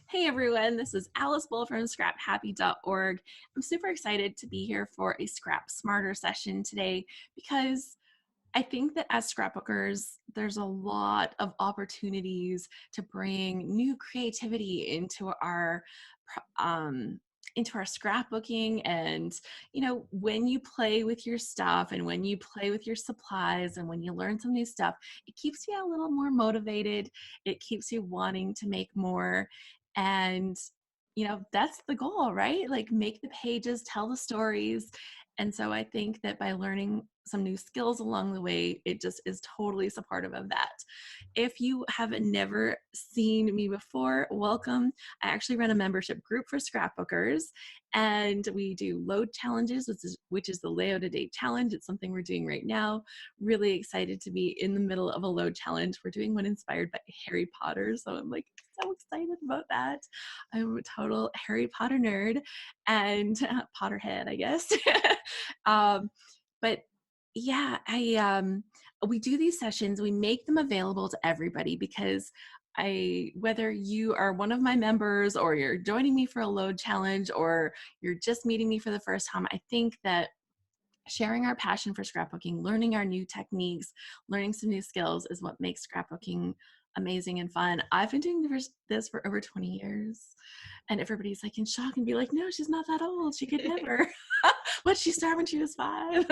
Hey everyone, this is Alice Bull from scraphappy.org. I'm super excited to be here for a Scrap Smarter session today because I think that as scrapbookers, there's a lot of opportunities to bring new creativity into our scrapbooking. And when you play with your stuff and when you play with your supplies and when you learn some new stuff, it keeps you a little more motivated. It keeps you wanting to make more. And that's the goal, right? Like, make the pages, tell the stories. And so I think that by learning some new skills along the way, it just is totally supportive of that. If you have never seen me before, welcome. I actually run a membership group for scrapbookers, and we do load challenges, which is the layout a day challenge. It's something we're doing right now. Really excited to be in the middle of a load challenge. We're doing one inspired by Harry Potter, so I'm like so excited about that. I'm a total Harry Potter nerd and Potterhead, I guess. But yeah, we do these sessions, we make them available to everybody because whether you are one of my members or you're joining me for a load challenge or you're just meeting me for the first time, I think that sharing our passion for scrapbooking, learning our new techniques, learning some new skills is what makes scrapbooking amazing and fun. I've been doing this for over 20 years, and everybody's like in shock and be like, no, she's not that old. She could never. What, she started when she was 5?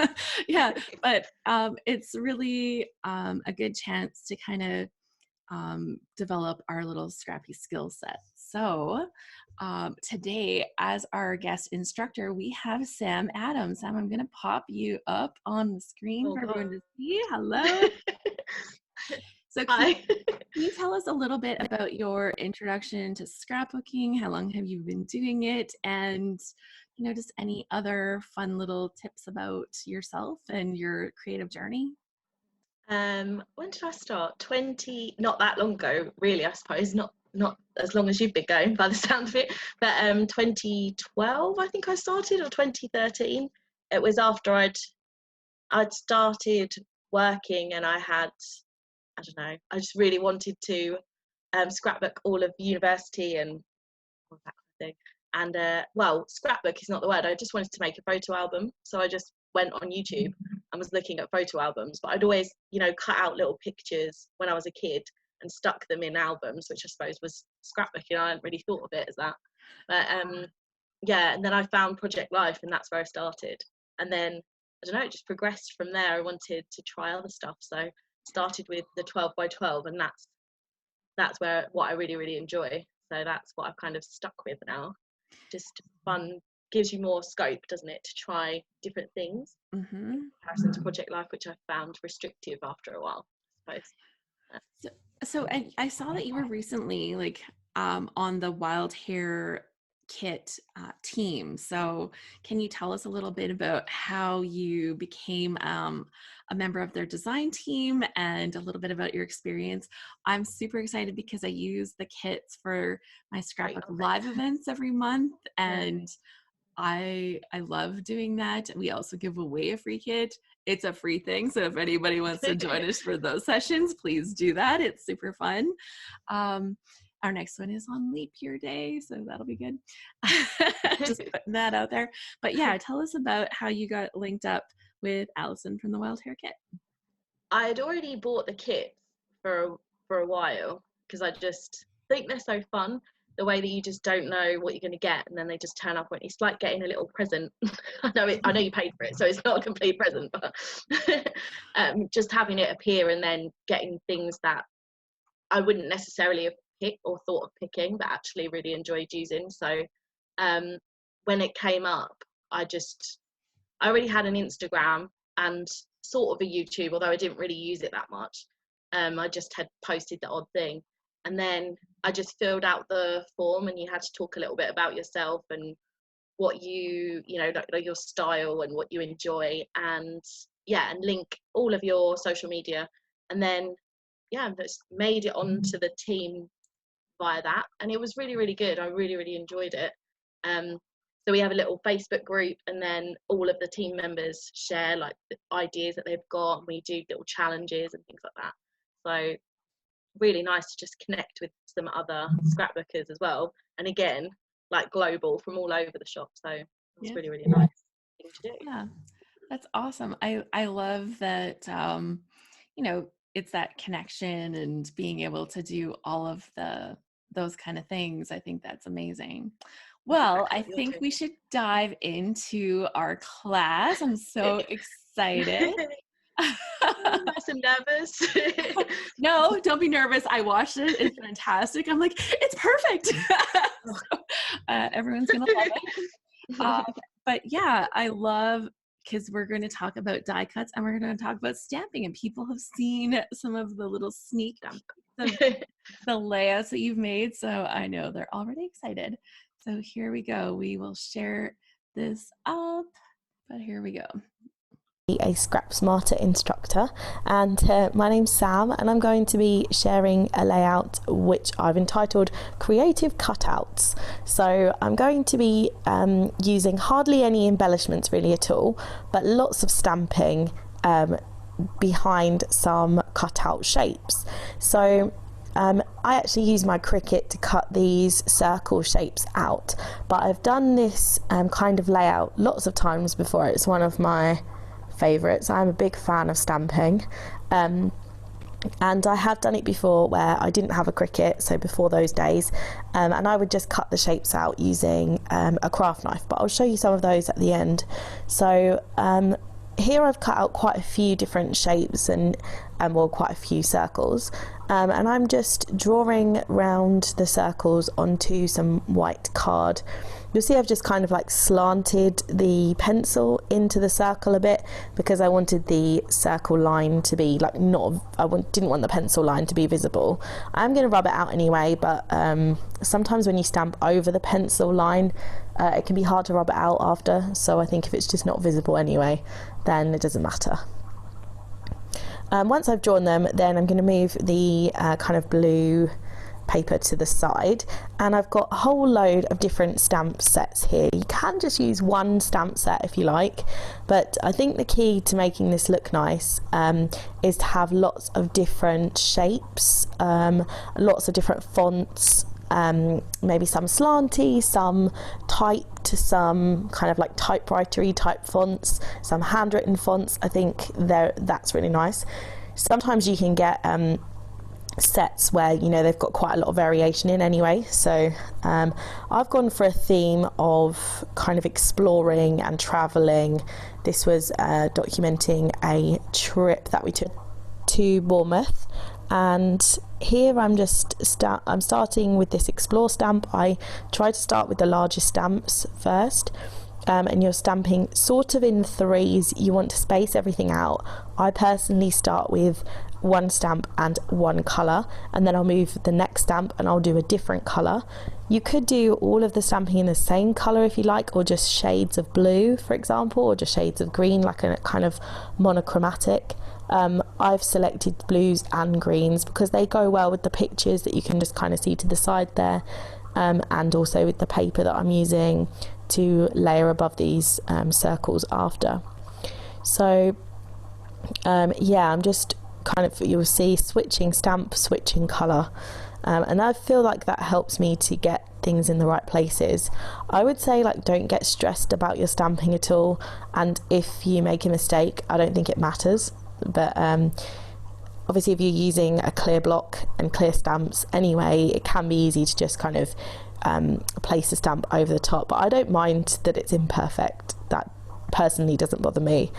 Yeah, but it's really a good chance to kind of develop our little scrappy skill set. So today, as our guest instructor, we have Sam Adams. Sam, I'm going to pop you up on the screen for everyone to see. Hello. So can you tell us a little bit about your introduction to scrapbooking? How long have you been doing it? And just any other fun little tips about yourself and your creative journey? When did I start? Not that long ago, really, I suppose. Not as long as you've been going by the sound of it. But 2012, I think I started, or 2013. It was after I'd started working, and I don't know, I just really wanted to scrapbook all of university and all that kind of thing. And well, scrapbook is not the word. I just wanted to make a photo album, so I just went on YouTube and was looking at photo albums. But I'd always, cut out little pictures when I was a kid and stuck them in albums, which I suppose was scrapbooking. I hadn't really thought of it as that. But yeah, and then I found Project Life, and that's where I started. And then I don't know, it just progressed from there. I wanted to try other stuff, so started with the 12 by 12, and that's what I really, really enjoy. So that's what I've kind of stuck with now. Just fun, gives you more scope, doesn't it, to try different things in comparison to Project Life, which I found restrictive after a while, I suppose. So I saw that you were recently on the Wild Hair Kit team. So can you tell us a little bit about how you became a member of their design team and a little bit about your experience? I'm super excited because I use the kits for my Scrapbook Live events every month, and I love doing that. We also give away a free kit. It's a free thing, so if anybody wants to join us for those sessions, please do that. It's super fun. Our next one is on Leap Year Day, so that'll be good. Just putting that out there. But yeah, tell us about how you got linked up with Allison from the Wild Hair Kit. I had already bought the kits for a while because I just think they're so fun. The way that you just don't know what you're going to get, and then they just turn up. It's like getting a little present. I know you paid for it, so it's not a complete present, but just having it appear and then getting things that I wouldn't necessarily have picked or thought of picking, but actually really enjoyed using. So when it came up, I already had an Instagram and sort of a YouTube, although I didn't really use it that much. I just had posted the odd thing. And then I just filled out the form, and you had to talk a little bit about yourself and what like your style and what you enjoy, and link all of your social media. And then, just made it onto the team via that. And it was really, really good. I really, really enjoyed it. So we have a little Facebook group, and then all of the team members share like the ideas that they've got, and we do little challenges and things like that. So really nice to just connect with some other scrapbookers as well, and again, like global from all over the shop. So it's Yeah. really, really nice thing to do. Yeah. That's awesome. I love that, you know, it's that connection and being able to do all of those kind of things. I think that's amazing. Well, Exactly I what you're think doing. we should dive into our class. I'm so excited. Nice and nervous. No, don't be nervous. I watched it. It's fantastic. I'm like, it's perfect. So, everyone's gonna love it. Um, but yeah, I love, because we're going to talk about die cuts and we're going to talk about stamping, and people have seen some of the little sneak Stamp. peeks of the layouts that you've made. So I know they're already excited. So here we go. We will share this up, but here we go. A ScrapSmarter instructor, and my name's Sam, and I'm going to be sharing a layout which I've entitled Creative Cutouts. So I'm going to be using hardly any embellishments really at all, but lots of stamping behind some cutout shapes. So I actually use my Cricut to cut these circle shapes out, but I've done this kind of layout lots of times before. It's one of my favourites. I'm a big fan of stamping, and I have done it before where I didn't have a Cricut, so before those days, and I would just cut the shapes out using a craft knife, but I'll show you some of those at the end. So here I've cut out quite a few different shapes and well, quite a few circles, and I'm just drawing round the circles onto some white card. You'll see I've just kind of like slanted the pencil into the circle a bit because I wanted the circle line to be like didn't want the pencil line to be visible. I'm going to rub it out anyway, but sometimes when you stamp over the pencil line, it can be hard to rub it out after, so I think if it's just not visible anyway, then it doesn't matter. Once I've drawn them, then I'm going to move the kind of blue paper to the side, and I've got a whole load of different stamp sets here. You can just use one stamp set if you like, but I think the key to making this look nice is to have lots of different shapes, lots of different fonts, maybe some slanty, some typed, some kind of like typewritery type fonts, some handwritten fonts. I think that's really nice. Sometimes you can get sets where, you know, they've got quite a lot of variation in anyway, so I've gone for a theme of kind of exploring and traveling. This was documenting a trip that we took to Bournemouth, and here I'm starting with this explore stamp. I try to start with the largest stamps first, and you're stamping sort of in threes. You want to space everything out. I personally start with one stamp and one colour, and then I'll move the next stamp and I'll do a different colour. You could do all of the stamping in the same colour if you like, or just shades of blue, for example, or just shades of green, like a kind of monochromatic. I've selected blues and greens because they go well with the pictures that you can just kind of see to the side there, and also with the paper that I'm using to layer above these circles after. So yeah, I'm just kind of, you'll see, switching stamp, switching colour, and I feel like that helps me to get things in the right places. I would say, like, don't get stressed about your stamping at all, and if you make a mistake, I don't think it matters, but obviously if you're using a clear block and clear stamps anyway, it can be easy to just kind of place a stamp over the top, but I don't mind that it's imperfect. That personally doesn't bother me.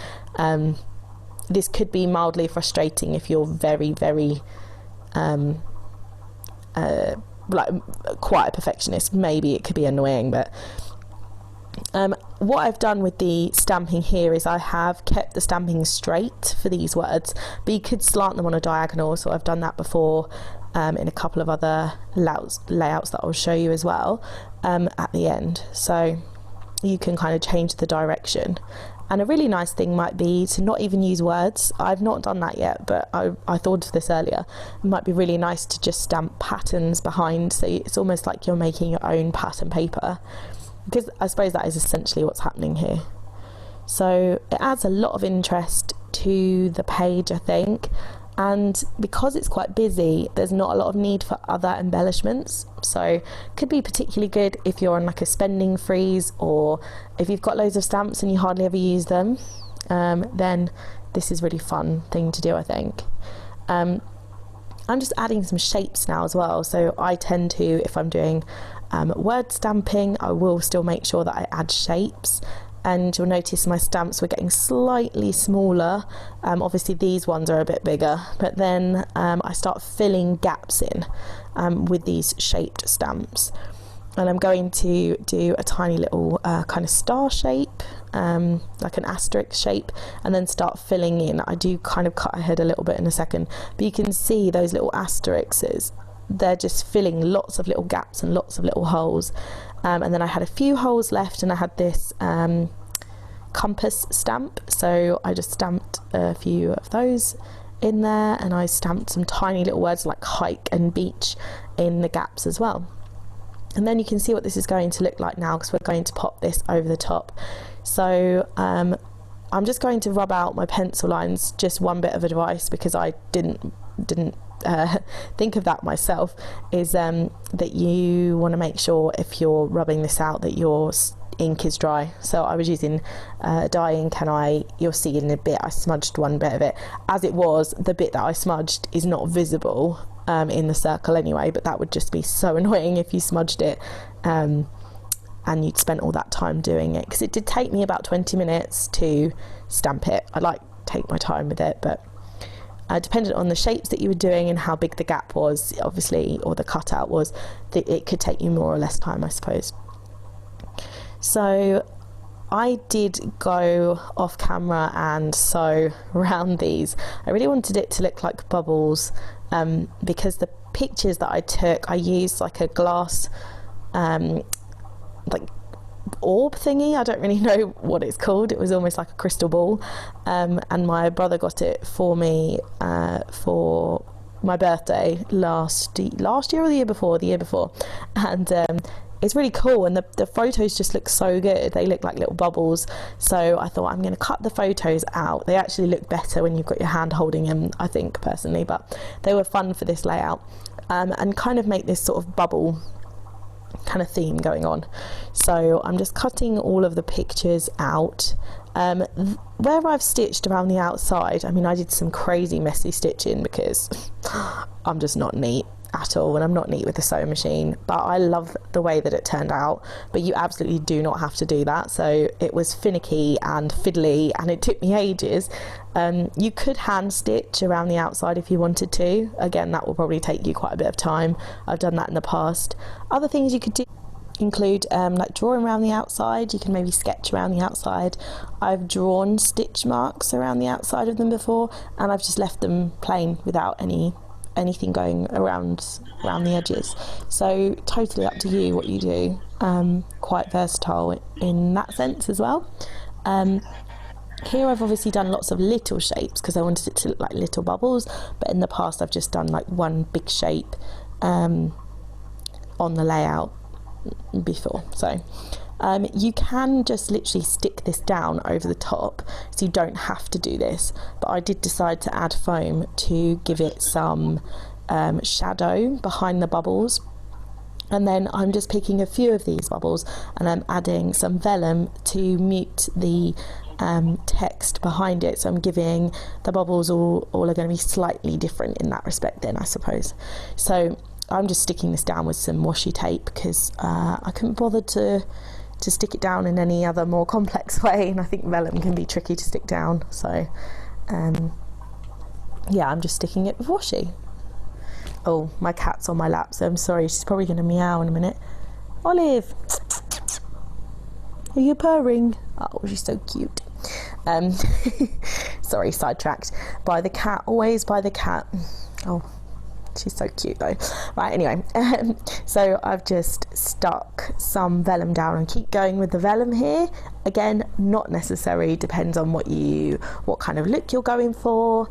This could be mildly frustrating if you're very, very like quite a perfectionist. Maybe it could be annoying, but what I've done with the stamping here is I have kept the stamping straight for these words, but you could slant them on a diagonal, so I've done that before in a couple of other layouts that I'll show you as well at the end, so you can kind of change the direction. And a really nice thing might be to not even use words. I've not done that yet, but I thought of this earlier. It might be really nice to just stamp patterns behind, so it's almost like you're making your own pattern paper, because I suppose that is essentially what's happening here. So it adds a lot of interest to the page, I think. And because it's quite busy, there's not a lot of need for other embellishments. So could be particularly good if you're on like a spending freeze, or if you've got loads of stamps and you hardly ever use them, then this is a really fun thing to do, I think. I'm just adding some shapes now as well. So I tend to, if I'm doing word stamping, I will still make sure that I add shapes. And you'll notice my stamps were getting slightly smaller. Obviously these ones are a bit bigger, but then I start filling gaps in with these shaped stamps. And I'm going to do a tiny little kind of star shape, like an asterisk shape, and then start filling in. I do kind of cut ahead a little bit in a second, but you can see those little asterisks, they're just filling lots of little gaps and lots of little holes. And then I had a few holes left, and I had this compass stamp, so I just stamped a few of those in there, and I stamped some tiny little words like hike and beach in the gaps as well. And then you can see what this is going to look like now, because we're going to pop this over the top. So I'm just going to rub out my pencil lines. Just one bit of advice, because I didn't think of that myself, is that you want to make sure if you're rubbing this out that your ink is dry. So I was using dye ink, and you'll see in a bit I smudged one bit of it. As it was, the bit that I smudged is not visible in the circle anyway, but that would just be so annoying if you smudged it and you'd spent all that time doing it, because it did take me about 20 minutes to stamp it. I like take my time with it, but dependent on the shapes that you were doing and how big the gap was, obviously, or the cutout was, it could take you more or less time, I suppose. So I did go off camera and sew around these. I really wanted it to look like bubbles, because the pictures that I took, I used like a glass like orb thingy. I don't really know what it's called. It was almost like a crystal ball, and my brother got it for me for my birthday last year or the year before, and it's really cool, and the photos just look so good. They look like little bubbles, so I thought I'm going to cut the photos out. They actually look better when you've got your hand holding them, I think, personally, but they were fun for this layout, and kind of make this sort of bubble kind of theme going on. So I'm just cutting all of the pictures out. Where I've stitched around the outside, I mean, I did some crazy messy stitching because I'm just not neat at all, and I'm not neat with the sewing machine, but I love the way that it turned out. But you absolutely do not have to do that. So it was finicky and fiddly, and it took me ages. You could hand stitch around the outside if you wanted to. Again, that will probably take you quite a bit of time. I've done that in the past. Other things you could do include like drawing around the outside. You can maybe sketch around the outside. I've drawn stitch marks around the outside of them before, and I've just left them plain without anything going around the edges. So totally up to you what you do. Quite versatile in that sense as well. Here I've obviously done lots of little shapes because I wanted it to look like little bubbles, but in the past I've just done like one big shape on the layout before. So you can just literally stick this down over the top, so you don't have to do this, but I did decide to add foam to give it some shadow behind the bubbles. And then I'm just picking a few of these bubbles and I'm adding some vellum to mute the text behind it, so I'm giving the bubbles all are going to be slightly different in that respect then, I suppose. So I'm just sticking this down with some washi tape because I couldn't bother to stick it down in any other more complex way, and I think vellum can be tricky to stick down, so yeah, I'm just sticking it with washi. Oh, my cat's on my lap, so I'm sorry, she's probably going to meow in a minute. Olive, are you purring? Oh, she's so cute. Sorry, sidetracked. Buy the cat, always buy the cat. Oh, she's so cute though. Right, anyway, so I've just stuck some vellum down and keep going with the vellum here. Again, not necessary, depends on what kind of look you're going for.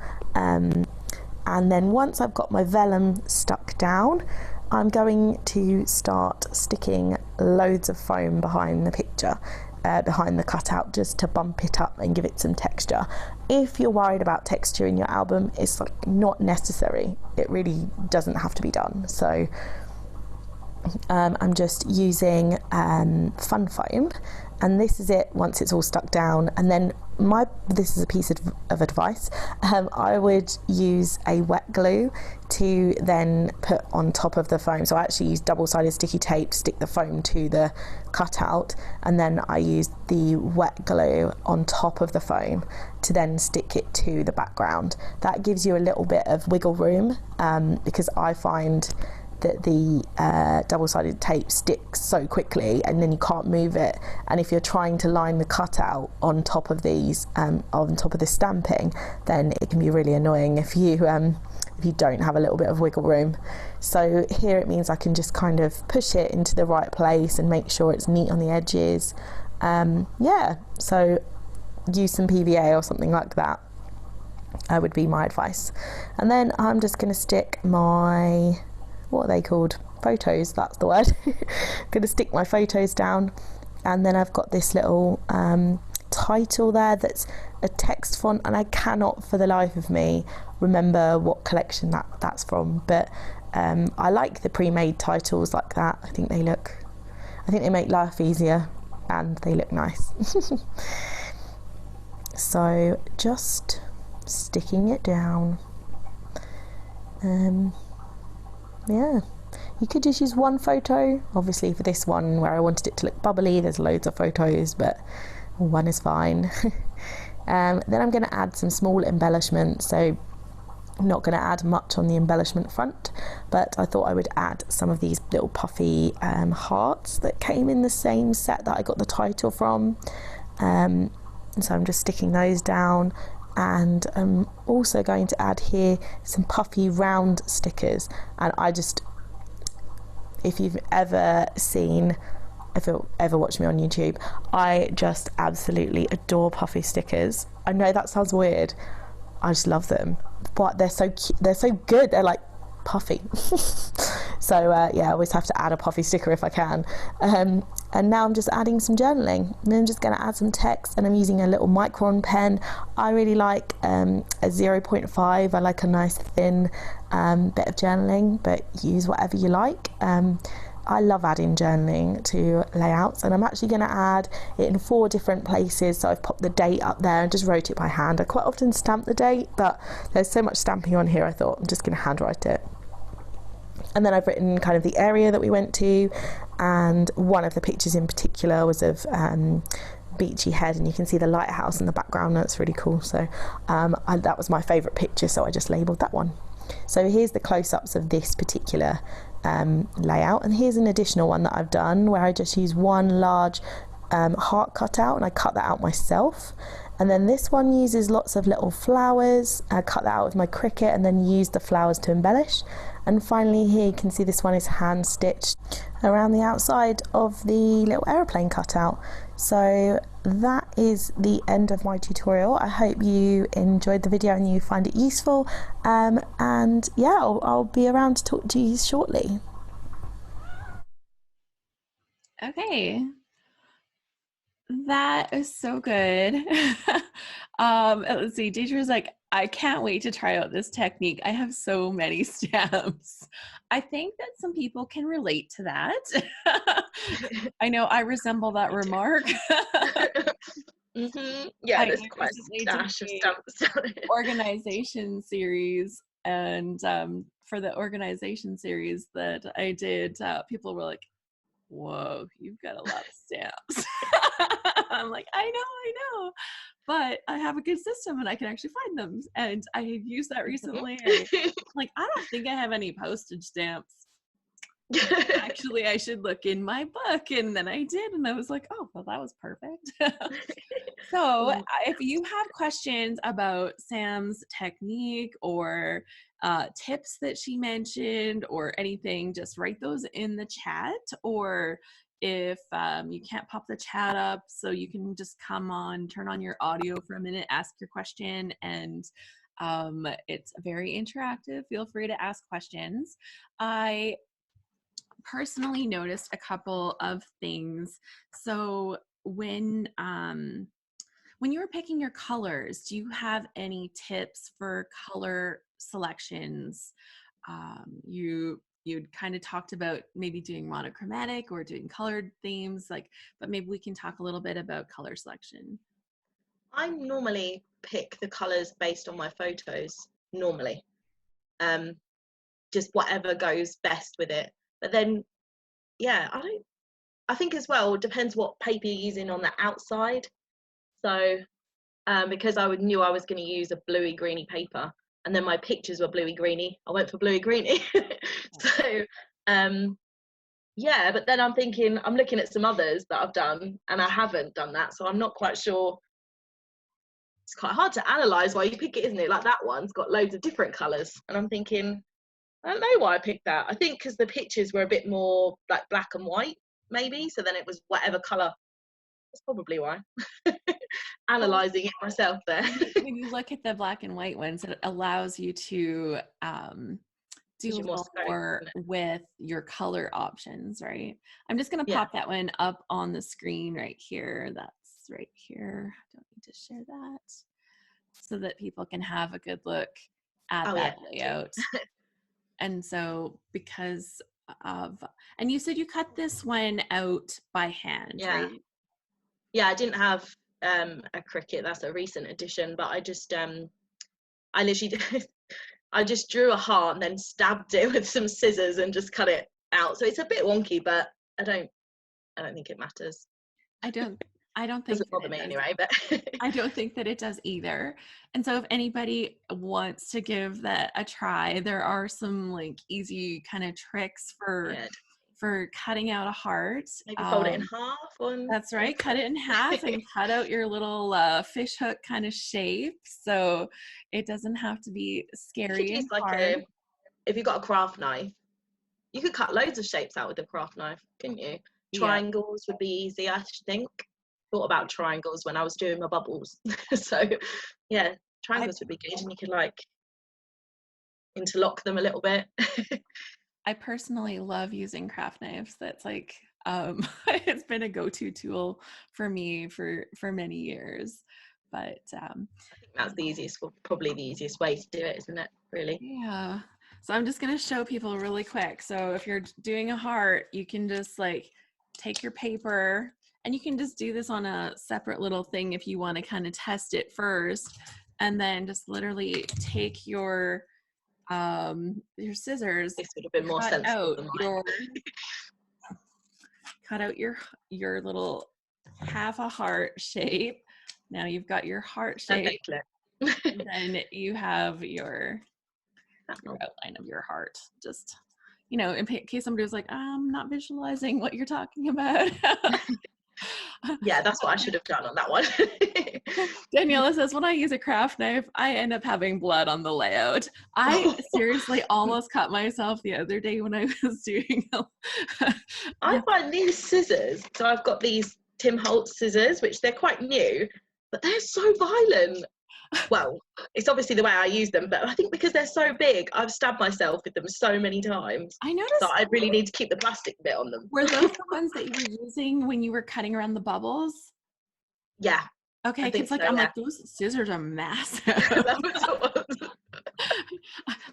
And then once I've got my vellum stuck down, I'm going to start sticking loads of foam behind the picture. behind the cutout just to bump it up and give it some texture. If you're worried about texture in your album, it's like not necessary. It really doesn't have to be done. So I'm just using fun foam, and this is it once it's all stuck down. And then this is a piece of advice. I would use a wet glue to then put on top of the foam. So I actually use double-sided sticky tape to stick the foam to the cutout, and then I use the wet glue on top of the foam to then stick it to the background. That gives you a little bit of wiggle room, because I find that the double-sided tape sticks so quickly and then you can't move it, and if you're trying to line the cutout on top of these on top of the stamping, then it can be really annoying if you don't have a little bit of wiggle room. So here it means I can just kind of push it into the right place and make sure it's neat on the edges. Yeah, so use some PVA or something like that would be my advice. And then I'm just going to stick my, what are they called? Photos, that's the word. Going to stick my photos down, and then I've got this little title there that's a text font, and I cannot for the life of me remember what collection that's from, but I like the pre-made titles like that. I think they make life easier and they look nice. So just sticking it down. Yeah, you could just use one photo. Obviously for this one where I wanted it to look bubbly, there's loads of photos, but one is fine. Then I'm going to add some small embellishments. So I'm not going to add much on the embellishment front, but I thought I would add some of these little puffy hearts that came in the same set that I got the title from. And so I'm just sticking those down. And I'm also going to add here some puffy round stickers. And if you've ever watched me on YouTube, I just absolutely adore puffy stickers. I know that sounds weird. I just love them, but they're so cute. They're so good. They're like puffy. So yeah, I always have to add a puffy sticker if I can. And now I'm just adding some journaling, and I'm just going to add some text, and I'm using a little micron pen. I really like a 0.5. I like a nice thin bit of journaling, but use whatever you like. I love adding journaling to layouts, and I'm actually going to add it in 4 different places. So I've popped the date up there and just wrote it by hand. I quite often stamp the date, but there's so much stamping on here, I thought I'm just going to handwrite it. And then I've written kind of the area that we went to, and one of the pictures in particular was of Beachy Head, and you can see the lighthouse in the background. That's really cool. So that was my favourite picture, so I just labelled that one. So here's the close-ups of this particular layout, and here's an additional one that I've done where I just use one large heart cutout, and I cut that out myself. And then this one uses lots of little flowers. I cut that out with my Cricut and then use the flowers to embellish. And finally here you can see this one is hand stitched around the outside of the little aeroplane cutout. So that is the end of my tutorial. I hope you enjoyed the video and you find it useful. And yeah, I'll be around to talk to you shortly. Okay. That is so good. Let's see. Deidre's like, I can't wait to try out this technique. I have so many stamps. I think that some people can relate to that. I know I resemble that remark. Yeah, there's quite a dash of stamps. Organization series, and for the organization series that I did, people were like, whoa, you've got a lot of stamps. I'm like, I know, but I have a good system and I can actually find them. And I used that recently. And like, I don't think I have any postage stamps. Actually, I should look in my book. And then I did. And I was like, oh, well, that was perfect. So if you have questions about Sam's technique or tips that she mentioned or anything, just write those in the chat. Or if you can't pop the chat up, so you can just come on, turn on your audio for a minute, ask your question, and it's very interactive. Feel free to ask questions. I personally noticed a couple of things. So when you were picking your colors, do you have any tips for color selections? You'd kind of talked about maybe doing monochromatic or doing colored themes, like, but maybe we can talk a little bit about color selection. I normally pick the colours based on my photos, normally. Just whatever goes best with it. But then, yeah, I think as well, it depends what paper you're using on the outside. So, because knew I was going to use a bluey greeny paper, and then my pictures were bluey greeny, I went for bluey greeny. So, yeah, but then I'm looking at some others that I've done, and I haven't done that, so I'm not quite sure. It's quite hard to analyse why you pick it, isn't it? Like that one's got loads of different colours, and I'm thinking, I don't know why I picked that. I think because the pictures were a bit more like black and white, maybe, so then it was whatever colour. That's probably why. Analysing it myself there. When you look at the black and white ones, it allows you to do a little more with your color options, right? I'm just going to pop that one up on the screen right here. That's right here. I don't need to share that so that people can have a good look at that layout. And so because of, and you said you cut this one out by hand, right? Yeah, I didn't have a Cricut. That's a recent addition, but I literally I just drew a heart and then stabbed it with some scissors and just cut it out. So it's a bit wonky, but I don't think it matters. I don't think doesn't bother me anyway, but I don't think that it does either. And so if anybody wants to give that a try, there are some like easy kind of tricks for cutting out a heart. Maybe fold it in half. That's right. Cut it in half and cut out your little fish hook kind of shape, so it doesn't have to be scary and hard. If you've got a craft knife, you could cut loads of shapes out with a craft knife, couldn't you? Triangles would be easy, I think. Thought about triangles when I was doing my bubbles. So yeah, triangles would be good, and you could like interlock them a little bit. I personally love using craft knives. That's like it's been a go-to tool for me for many years. But I think that's probably the easiest way to do it, isn't it? Really? Yeah. So I'm just gonna show people really quick. So if you're doing a heart, you can just like take your paper, and you can just do this on a separate little thing if you want to kind of test it first, and then just literally take your scissors, this would have been more sensible than mine. Cut out your little half a heart shape. Now you've got your heart shape. And then you have your outline of your heart. Just, in case somebody was like, I'm not visualizing what you're talking about. Yeah, that's what I should have done on that one. Daniela says, when I use a craft knife, I end up having blood on the layout. I seriously almost cut myself the other day when I was doing I find these scissors, so I've got these Tim Holtz scissors, which they're quite new, but they're so violent. Well, it's obviously the way I use them, but I think because they're so big, I've stabbed myself with them so many times. I noticed that I really need to keep the plastic bit on them. Were those the ones that you were using when you were cutting around the bubbles? Yeah. Okay, it's like, I'm like, those scissors are massive.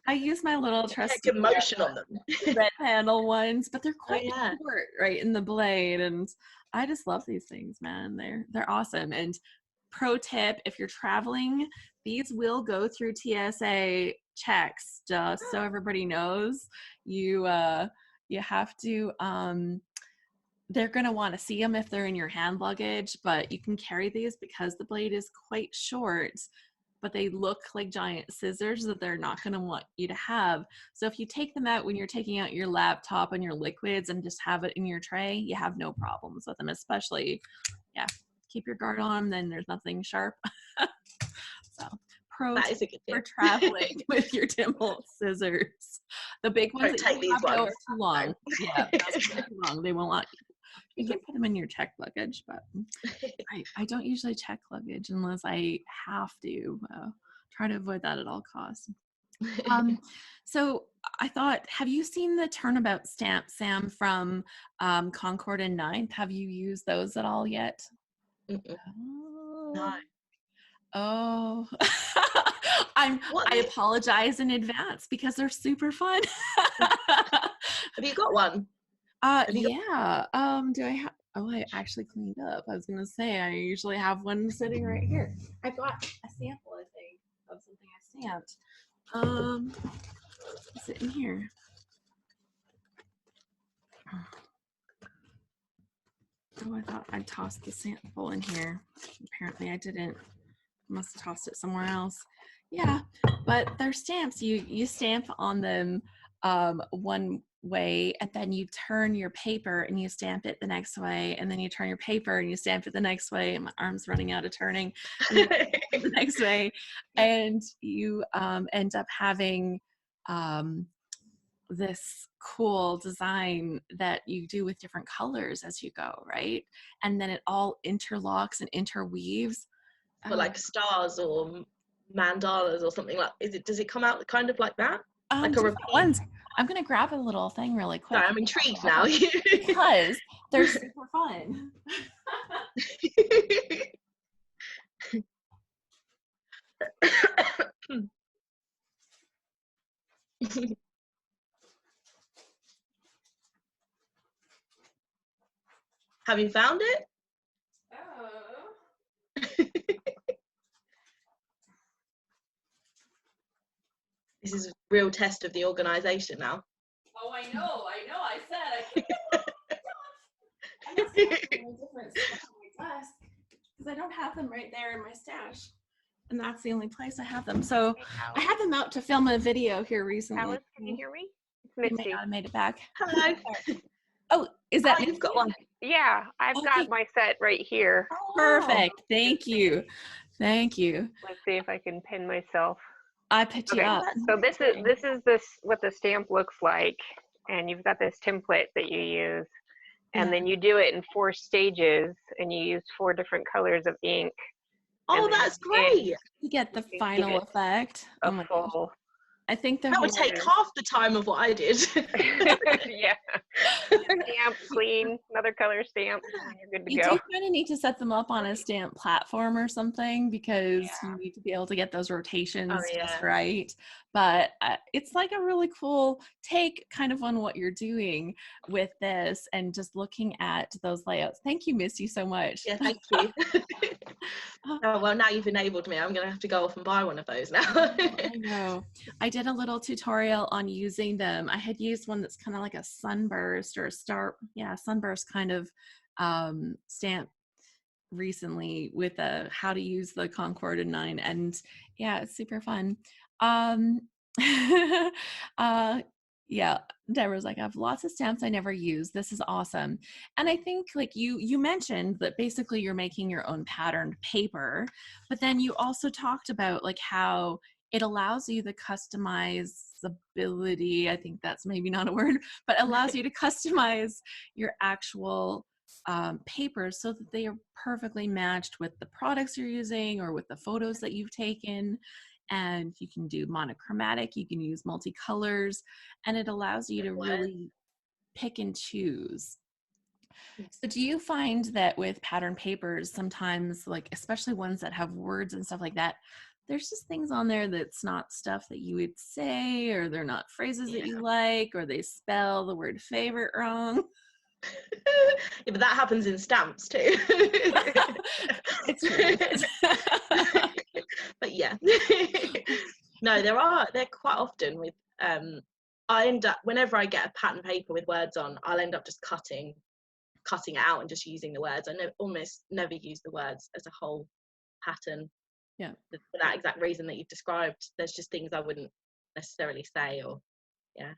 I use my little trusty motion on them. red handle ones, but they're quite short, right, in the blade, and I just love these things, man. They're awesome. And pro tip, if you're traveling, these will go through TSA checks, just so everybody knows. You have to they're going to want to see them if they're in your hand luggage, but you can carry these because the blade is quite short, but they look like giant scissors that they're not going to want you to have. So if you take them out when you're taking out your laptop and your liquids and just have it in your tray, you have no problems with them, especially, keep your guard on them, then there's nothing sharp. So pro tip for traveling with your Tim Holtz scissors. The big ones that you have are too long. Yeah, that's too long. They won't let you can put them in your checked luggage, but I don't usually check luggage unless I have to. Try to avoid that at all costs. So I thought, have you seen the turnabout stamp, Sam, from Concord and Ninth? Have you used those at all yet? Mm-mm. Oh. No. Oh. What I apologize in advance because they're super fun. have you got one? Have you got Yeah. Do I have, oh, I actually cleaned up. I was gonna say I usually have one sitting right here. I've got a sample, I think, of something I stamped. Is it in here? Oh, I thought I tossed the sample in here. Apparently I didn't. Must have tossed it somewhere else. Yeah, but they're stamps. You stamp on them one way, and then you turn your paper and you stamp it the next way, and then you turn your paper and you stamp it the next way. My arm's running out of turning. And then the next way, and you end up having this cool design that you do with different colors as you go, right? And then it all interlocks and interweaves. for like stars or mandalas or something like? Does it come out kind of like that? Like a Different repeat? ones. I'm gonna grab a little thing really quick Sorry, I'm intrigued now. because they're super fun. Have you found it? Oh. This is a real test of the organization now. Oh, I know. I said I can't. I must have them in a different spot on my desk because I don't have them right there in my stash, and that's the only place I have them. So I had them out to film a video here recently. Alice, can you hear me? It's You may Mitzi. not have made it back. Hello. Oh, is that Oh, you've got one. Yeah, I've Okay. got my set right here. Perfect. Thank you. Thank you. Let's see if I can pin myself. I picked you Okay, up. so this is what the stamp looks like, and you've got this template that you use, and then you do it in 4 stages, and you use 4 different colors of ink. Oh, and then that's great. You get the you can final give it effect. a Oh my gosh. full. I think the That whole would take half the time of what I did. Yeah. Stamp, clean, another color stamp, and you're good to you go. do kind of need to set them up on a stamp platform or something because Yeah. you need to be able to get those rotations Oh, yeah. just right. But it's like a really cool take kind of on what you're doing with this and just looking at those layouts. Thank you, Misty, so much. Yeah, thank you. Oh, well, now you've enabled me. I'm going to have to go off and buy one of those now. I know. I did a little tutorial on using them. I had used one that's kind of like a sunburst or a sunburst kind of stamp recently with how to use the Concord 9, and yeah, it's super fun. Yeah, Deborah's like, I have lots of stamps I never use. This is awesome. And I think like you mentioned that basically you're making your own patterned paper, but then you also talked about like how it allows you the customizability. I think that's maybe not a word, but allows you to customize your actual papers so that they are perfectly matched with the products you're using or with the photos that you've taken. And you can do monochromatic, you can use multicolors, and it allows you to really pick and choose. So do you find that with pattern papers, sometimes like, especially ones that have words and stuff like that, there's just things on there that's not stuff that you would say, or they're not phrases that you like, or they spell the word favorite wrong? Yeah, but that happens in stamps too. It's true. But yeah. No, they're quite often with I end up, whenever I get a pattern paper with words on, I'll end up just cutting it out and just using the words. I almost never use the words as a whole pattern. Yeah. For that exact reason that you've described. There's just things I wouldn't necessarily say, or yeah.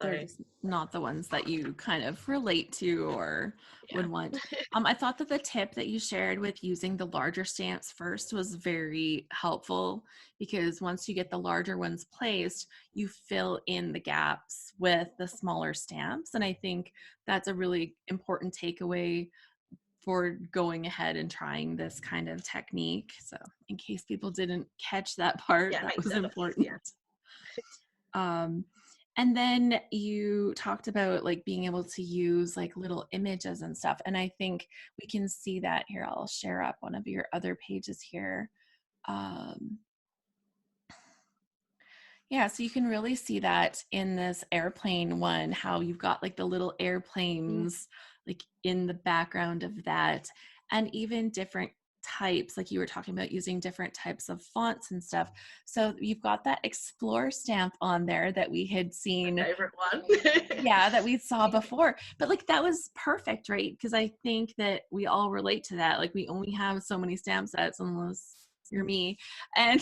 They're just not the ones that you kind of relate to or would want. I thought that the tip that you shared with using the larger stamps first was very helpful, because once you get the larger ones placed, you fill in the gaps with the smaller stamps. And I think that's a really important takeaway for going ahead and trying this kind of technique. So in case people didn't catch that part, that was important. And then you talked about like being able to use like little images and stuff. And I think we can see that here. I'll share up one of your other pages here. Yeah, so you can really see that in this airplane one, how you've got like the little airplanes like in the background of that, and even different types, like you were talking about using different types of fonts and stuff. So you've got that explore stamp on there that we had seen. My favorite one. Yeah, that we saw before. But like that was perfect, right? Because I think that we all relate to that. Like we only have so many stamp sets unless you're me. And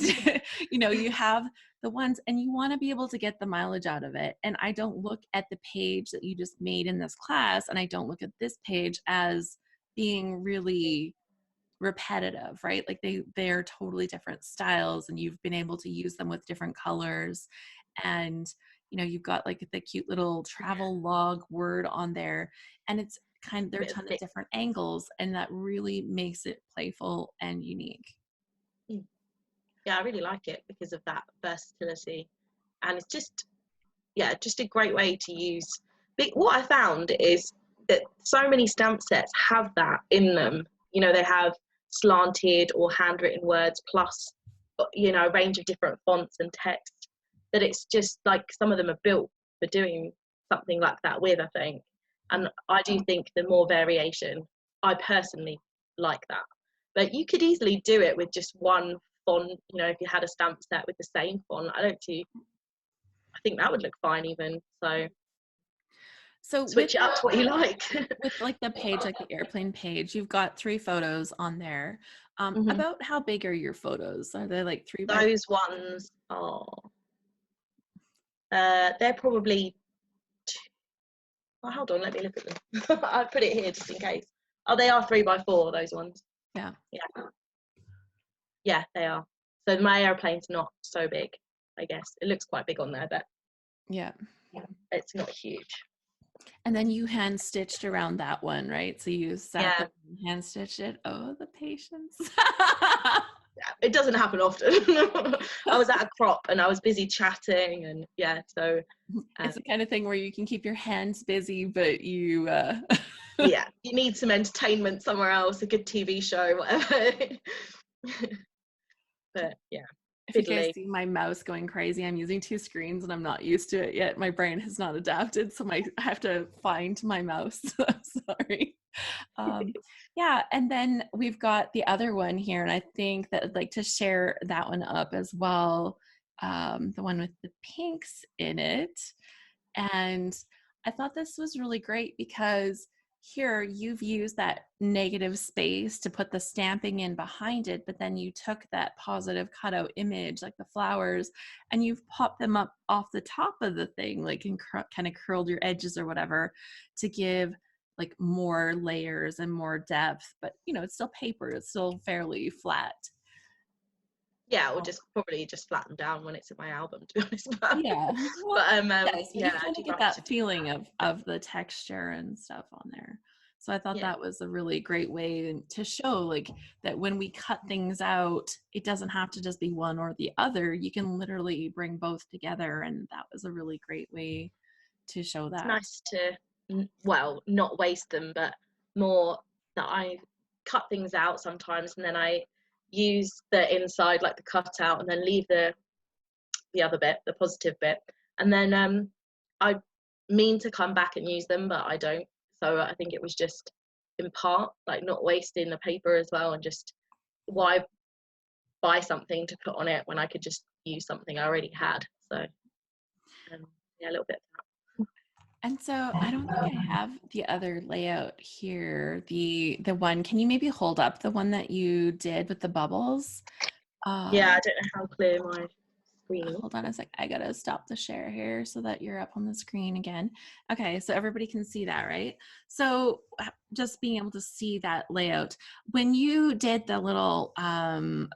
you know, you have the ones and you want to be able to get the mileage out of it. And I don't look at the page that you just made in this class, and I don't look at this page as being really repetitive, right? Like they're totally different styles, and you've been able to use them with different colors. And you know, you've got like the cute little travel log word on there, and it's kind of, there are a ton of different angles, and that really makes it playful and unique. Yeah, I really like it because of that versatility, and it's just, yeah, just a great way to use. What I found is that so many stamp sets have that in them. You know, they have slanted or handwritten words plus, you know, a range of different fonts and text, that it's just like some of them are built for doing something like that with, I think. And I do think the more variation, I personally like that. But you could easily do it with just one font, you know, if you had a stamp set with the same font. I think that would look fine even. So switch it up to what you like. With like the page, like the airplane page, you've got 3 photos on there. About how big are your photos? Are they like 3 by? Those ones are, they're probably hold on, let me look at them. I put it here just in case. Oh, they are 3 by 4, those ones. Yeah. Yeah, they are. So my airplane's not so big, I guess. It looks quite big on there, but yeah, it's not huge. And then you hand stitched around that one, right? So you sat there and hand stitched it. Oh, the patience. Yeah, it doesn't happen often. I was at a crop and I was busy chatting, and so it's the kind of thing where you can keep your hands busy, but you yeah, you need some entertainment somewhere else, a good TV show, whatever. But yeah, if you guys see my mouse going crazy, I'm using 2 screens and I'm not used to it yet. My brain has not adapted, so I have to find my mouse. Sorry. Yeah, and then we've got the other one here, and I think that I'd like to share that one up as well, the one with the pinks in it. And I thought this was really great because here you've used that negative space to put the stamping in behind it, but then you took that positive cutout image, like the flowers, and you've popped them up off the top of the thing, like, and kind of curled your edges or whatever to give like more layers and more depth. But you know, it's still paper, it's still fairly flat. Yeah, or probably just flatten down when it's in my album, to be honest. But, yeah, but you kind of get that feeling of the texture and stuff on there. So I thought that was a really great way to show like that when we cut things out, it doesn't have to just be one or the other. You can literally bring both together, and that was a really great way to show that. It's nice to, well, not waste them, but more that I cut things out sometimes, and then I use the inside, like the cutout, and then leave the other bit, the positive bit, and then I mean to come back and use them, but I don't. So I think it was just in part like not wasting the paper as well, and just why buy something to put on it when I could just use something I already had. So yeah, a little bit of that. And so I don't think I have the other layout here. The one, can you maybe hold up the one that you did with the bubbles? Yeah, I don't know how clear my screen is. Hold on a sec. I gotta stop the share here so that you're up on the screen again. Okay, so everybody can see that, right? So just being able to see that layout. When you did the little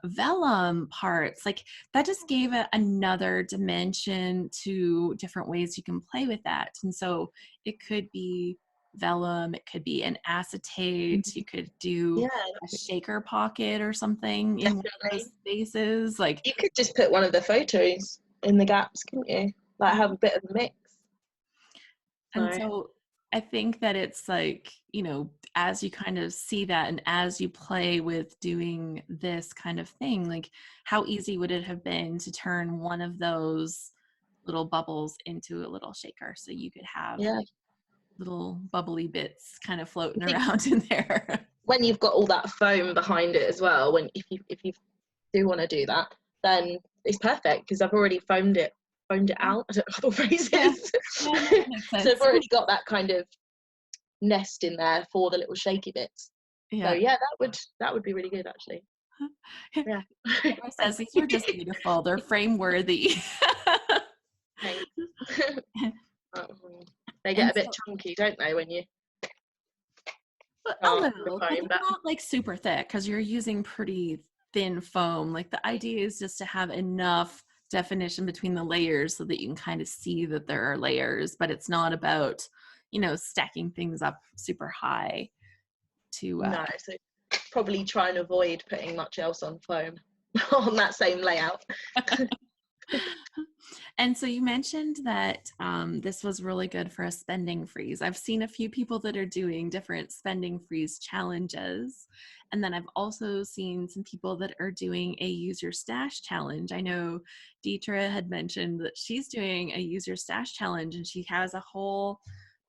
vellum parts, like that just gave it another dimension to different ways you can play with that. And so it could be vellum, it could be an acetate, you could do a shaker pocket or something in one of those spaces. Like you could just put one of the photos in the gaps, couldn't you? Like have a bit of a mix. And No. so I think that it's like, you know, as you kind of see that and as you play with doing this kind of thing, like how easy would it have been to turn one of those little bubbles into a little shaker so you could have Yeah. like little bubbly bits kind of floating I think around in there. when you've got all that foam behind it as well, when if you do want to do that, then it's perfect because I've already foamed it out. I don't know what the phrase Yeah. is. Yeah, no, that makes So sense. I've already got that kind of nest in there for the little shaky bits. So Yeah. yeah, that would be really good actually. Yeah. Laura says these were just beautiful. They're frame worthy. Thanks. They And get a bit so, chunky, don't they, when you a start the little, but foam? they're But not like super thick because you're using pretty thin foam. Like the idea is just to have enough definition between the layers so that you can kind of see that there are layers, but it's not about, you know, stacking things up super high to no, so probably try and avoid putting much else on foam on that same layout. And so you mentioned that this was really good for a spending freeze. I've seen a few people that are doing different spending freeze challenges. And then I've also seen some people that are doing a use your stash challenge. I know Deetra had mentioned that she's doing a use your stash challenge and she has a whole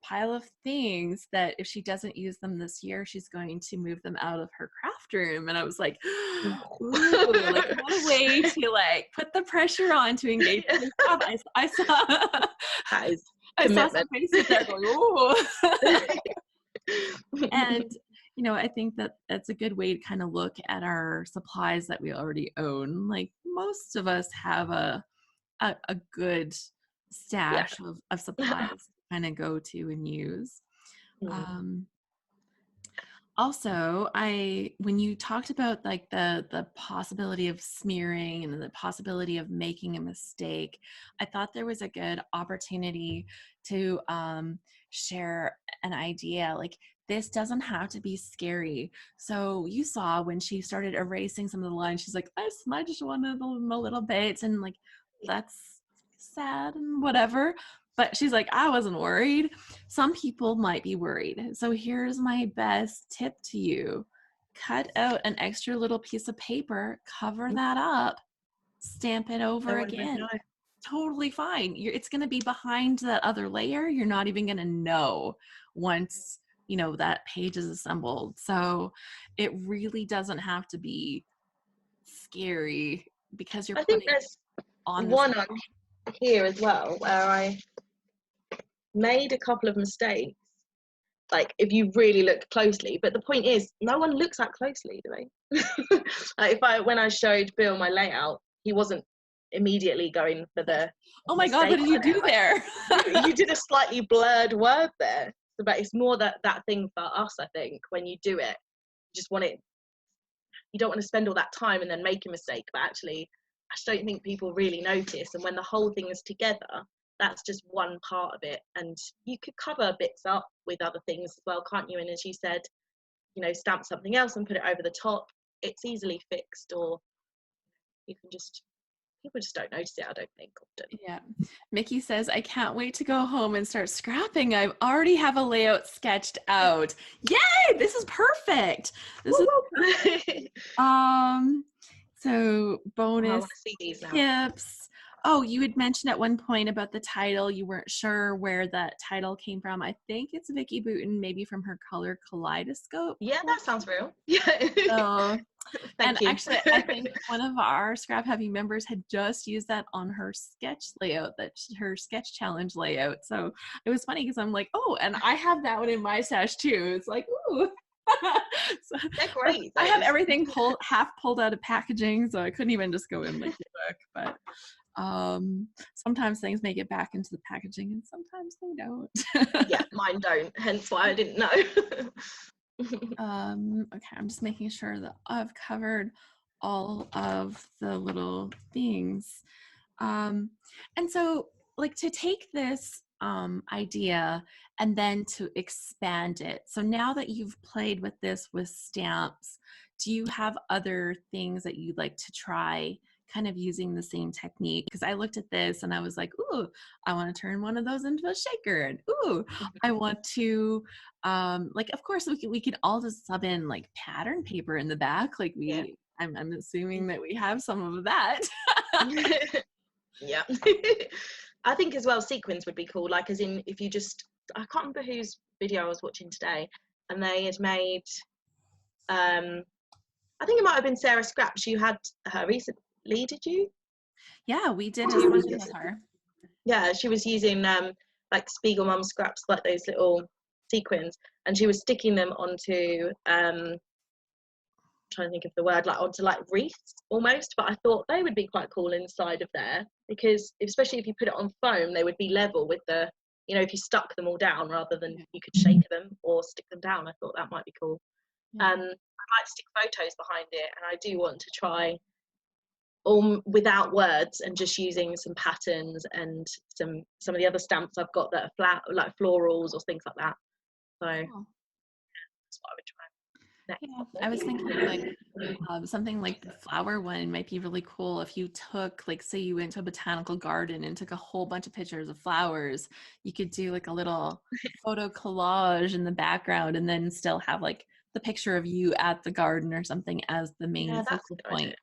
pile of things that if she doesn't use them this year, she's going to move them out of her craft room. And I was like, ooh, like what a way to like put the pressure on to engage in this job. I saw That is I saw some commitment. faces there going, ooh. And you know, I think that that's a good way to kind of look at our supplies that we already own. Like most of us have a good Yeah. stash of supplies to kind of go to and use. Also, when you talked about like the possibility of smearing and the possibility of making a mistake, I thought there was a good opportunity to share an idea. Like this doesn't have to be scary. So you saw when she started erasing some of the lines, she's like, I smudged one of them a little bit, and like that's sad and whatever. But she's like, I wasn't worried. Some people might be worried. So here's my best tip to you. Cut out an extra little piece of paper, cover that up, stamp it over No one would again. know. Totally fine. It's going to be behind that other layer. You're not even going to know once, you know, that page is assembled. So it really doesn't have to be scary because you're I think putting there's on this. one on here as well where I made a couple of mistakes. Like if you really look closely, but the point is, no one looks that closely, do they? Like when I showed Bill my layout, he wasn't immediately going for the. Oh my God, what did you do there? You did a slightly blurred word there, but it's more that thing for us. I think when you do it, you just want it. You don't want to spend all that time and then make a mistake, but actually, I just don't think people really notice. And when the whole thing is together, that's just one part of it, and you could cover bits up with other things as well, can't you? And as you said, you know, stamp something else and put it over the top. It's easily fixed, or you can just, people just don't notice it, I don't think, often. Yeah. Mickey says, I can't wait to go home and start scrapping. I already have a layout sketched out. Yay! This is perfect. This is perfect. So bonus I want to see these now. tips. Oh, you had mentioned at one point about the title. You weren't sure where that title came from. I think it's Vicky Booten, maybe from her Color Kaleidoscope. Yeah, that sounds real. Yeah. So, Thank you. actually, I think one of our Scrap Heavy members had just used that on her sketch layout, her sketch challenge layout. So it was funny because I'm like, oh, and I have that one in my stash too. It's like, ooh. So, they're great. I have everything half pulled out of packaging, so I couldn't even just go in like the book. But sometimes things make it back into the packaging, and sometimes they don't. Yeah, mine don't. Hence why I didn't know. Okay, I'm just making sure that I've covered all of the little things. And so, like, to take this idea and then to expand it. So now that you've played with this with stamps, do you have other things that you'd like to try kind of using the same technique, because I looked at this and I was like, ooh, I want to turn one of those into a shaker, and ooh, I want to like, of course we could all just sub in like pattern paper in the back, like I'm assuming that we have some of that. Yeah. I think as well sequins would be cool, like as in if you just, I can't remember whose video I was watching today, and they had made I think it might have been Sarah Scraps. You had her recently, did you? Yeah, we did a Do you want session to- with her. Yeah, she was using like Spiegel Mum scraps, like those little sequins, and she was sticking them onto trying to think of the word, like onto like wreaths almost, but I thought they would be quite cool inside of there, because especially if you put it on foam, they would be level with the, you know, if you stuck them all down rather than you could shake them or stick them down. I thought that might be cool. Yeah. I might stick photos behind it, and I do want to try all without words and just using some patterns and some of the other stamps I've got that are flat, like florals or things like that. So Cool. that's what I would try next. Yeah, I was thinking like something like the flower one might be really cool if you took, like, say you went to a botanical garden and took a whole bunch of pictures of flowers. You could do like a little photo collage in the background and then still have like the picture of you at the garden or something as the main Yeah, that's a focal good idea. point.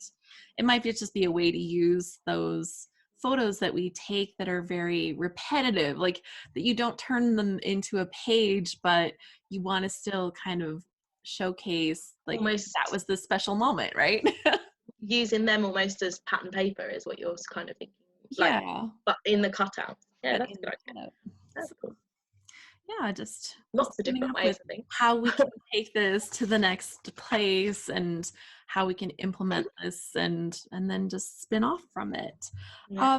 It might just be a way to use those photos that we take that are very repetitive, like that you don't turn them into a page, but you want to still kind of showcase like Almost that was the special moment, right? using them almost as pattern paper is what you're kind of thinking, like, Yeah, but in the cutout. Yeah, but that's in a good the idea. cutout. That's So, cool. yeah, just Lots of coming different up ways, with I think. how we can take this to the next place and how we can implement this and then just spin off from it. Yeah.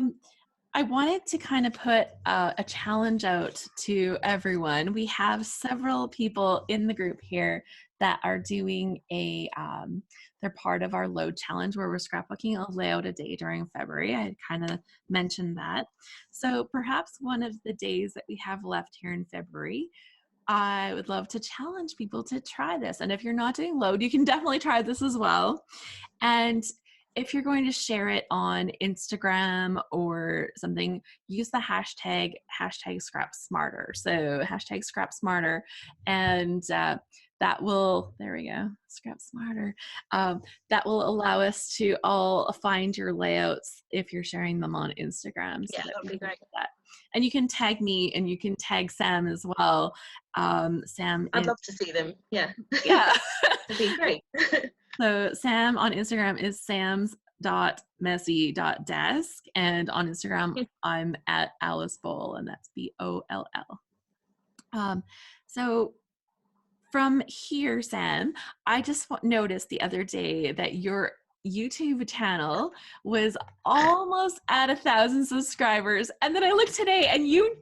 I wanted to kind of put a challenge out to everyone. We have several people in the group here that are doing they're part of our load challenge where we're scrapbooking a layout a day during February. I had kind of mentioned that. So perhaps one of the days that we have left here in February, I would love to challenge people to try this. And if you're not doing load, you can definitely try this as well. And if you're going to share it on Instagram or something, use the hashtag ScrapSmarter. So hashtag ScrapSmarter, and that will, there we go, ScrapSmarter. That will allow us to all find your layouts if you're sharing them on Instagram. So Yeah, that that'd be great. that. And you can tag me and you can tag Sam as well. Sam I'd is, love to see them. Yeah. yeah. That'd be great. So Sam on Instagram is sams.messy.desk, and on Instagram I'm at Alice Boll, and that's Boll. So from here, Sam, I just noticed the other day that your YouTube channel was almost at 1,000 subscribers, and then I looked today and you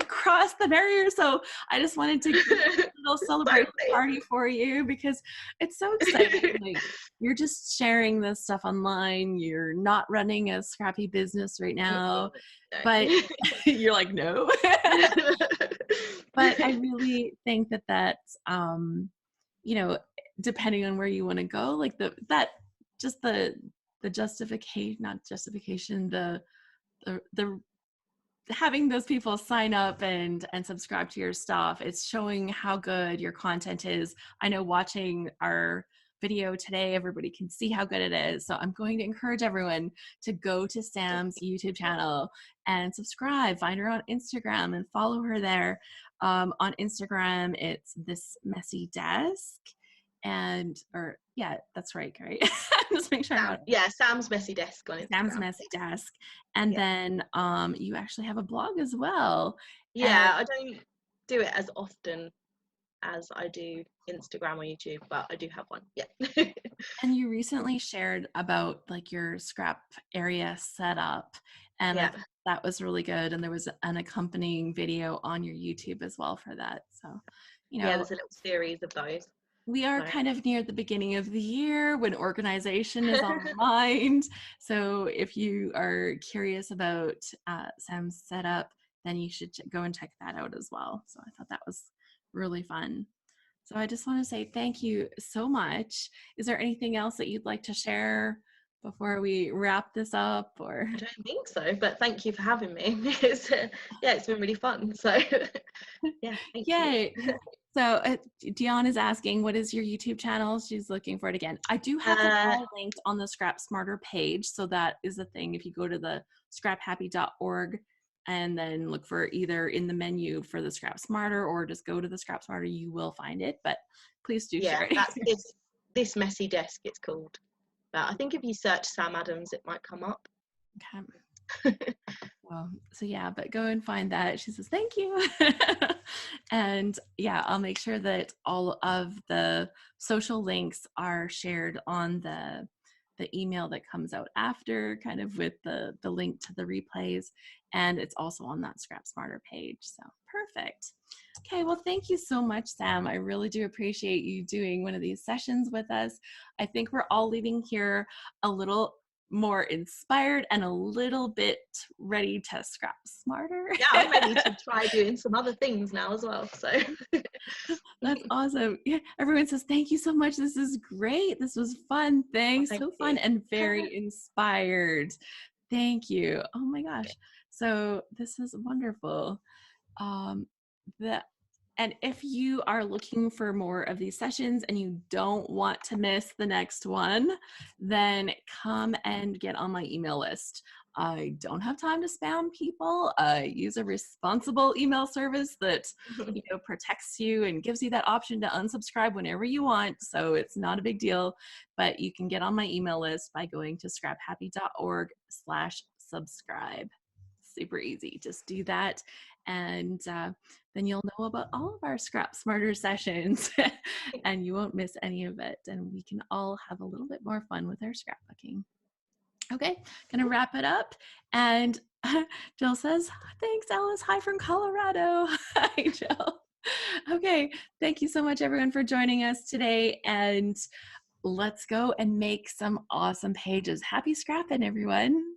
crossed the barrier. So I just wanted to give a little celebration party for you because it's so exciting. Like, you're just sharing this stuff online. You're not running a scrappy business right now, but you're like, no. But I really think that that's, you know, depending on where you want to go, like the justification, not justification, the having those people sign up and subscribe to your stuff, it's showing how good your content is. I know watching our video today, everybody can see how good it is. So I'm going to encourage everyone to go to Sam's YouTube channel and subscribe, find her on Instagram and follow her there. On Instagram, it's This Messy Desk. Or yeah, that's right. Just make sure I got it. Yeah, Sam's Messy Desk on Instagram. Sam's Messy Desk. And then you actually have a blog as well. Yeah, I don't do it as often as I do Instagram or YouTube, but I do have one. Yeah. And you recently shared about like your scrap area setup, and I thought that was really good. And there was an accompanying video on your YouTube as well for that. So, you know, there's a little series of those. we are kind of near the beginning of the year when organization is on the mind. So if you are curious about Sam's setup, then you should go and check that out as well. So I thought that was really fun. So I just want to say thank you so much. Is there anything else that you'd like to share before we wrap this up? Or I don't think so, but thank you for having me. It's been really fun. So yeah, thank you. yay. So Dion is asking, what is your YouTube channel? She's looking for it again. I do have them all linked on the ScrapSmarter page. So that is the thing. If you go to the scraphappy.org and then look for either in the menu for the ScrapSmarter or just go to the ScrapSmarter, you will find it. But please do share it. That's this messy desk, it's called. But I think if you search Sam Adams, it might come up. Okay. Well, so yeah, but go and find that. She says, thank you. And yeah, I'll make sure that all of the social links are shared on the email that comes out after, kind of with the link to the replays. And it's also on that ScrapSmarter page. So perfect. Okay, well, thank you so much, Sam. I really do appreciate you doing one of these sessions with us. I think we're all leaving here a little more inspired and a little bit ready to scrap smarter. Yeah, I'm ready to try doing some other things now as well. So that's awesome. Yeah, everyone says thank you so much. This is great. This was fun. Thanks. Thank so you. Fun and very inspired. Thank you. Oh my gosh. So this is wonderful. And if you are looking for more of these sessions and you don't want to miss the next one, then come and get on my email list. I don't have time to spam people. I use a responsible email service that protects you and gives you that option to unsubscribe whenever you want. So it's not a big deal, but you can get on my email list by going to scraphappy.org/subscribe. Super easy. Just do that. And then you'll know about all of our Scrap Smarter sessions and you won't miss any of it. And we can all have a little bit more fun with our scrapbooking. Okay, gonna wrap it up. And Jill says, thanks, Alice. Hi from Colorado. Hi, Jill. Okay, thank you so much, everyone, for joining us today. And let's go and make some awesome pages. Happy scrapping, everyone.